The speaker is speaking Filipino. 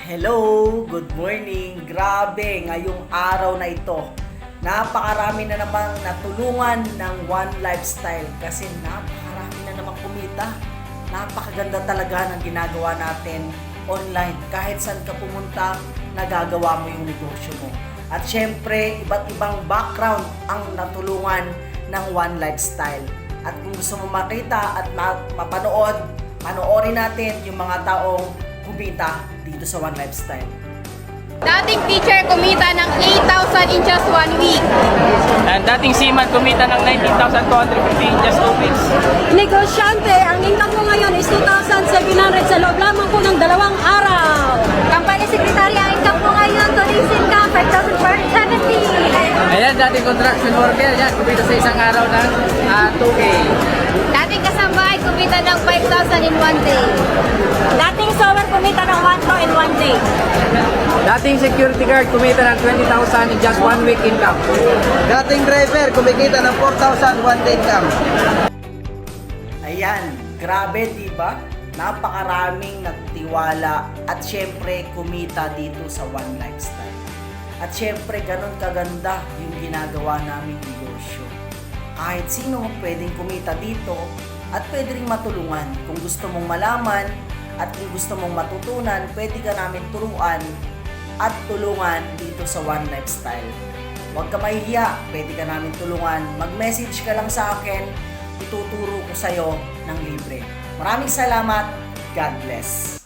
Hello! Good morning! Grabe, ngayong araw na ito, napakarami na namang natulungan ng One Lifestyle kasi napakarami na namang kumita. Napakaganda talaga ng ginagawa natin online. Kahit saan ka pumunta, nagagawa mo yung negosyo mo. At syempre, iba't ibang background ang natulungan ng One Lifestyle. At kung gusto mo makita at mapanood, panoorin natin yung mga taong kumita dito sa One Lifestyle. Dating teacher kumita ng 8,000 in just 1 week. And dating seaman kumita ng 19,250 in just 2 weeks. Negosyante, ang income ko ngayon is 2,700 sa loob lamang po ng 2 araw. Company secretary, ang income ko ngayon, today's income, 5,470. Ayan, dating construction worker, yan, kumita sa isang araw ng 2K. Dating kasambahay kumita ng 5,000 in 1 day. Dating sewer kumita ng 1,200 in 1 day. Dating security guard kumita ng 20,000 in just 1 week income. Dating driver, kumikita ng 4,000 one day income. Ayan, grabe diba? Napakaraming nagtiwala at syempre kumita dito sa One Lifestyle. At syempre ganun kaganda yung ginagawa naming negosyo. Kahit sino pwedeng kumita dito at pwede rin matulungan. Kung gusto mong malaman at kung gusto mong matutunan, pwede ka namin turuan at tulungan dito sa One Lifestyle. Huwag ka mahihiya, pwede ka namin tulungan. Mag-message ka lang sa akin, ituturo ko sa'yo ng libre. Maraming salamat. God bless.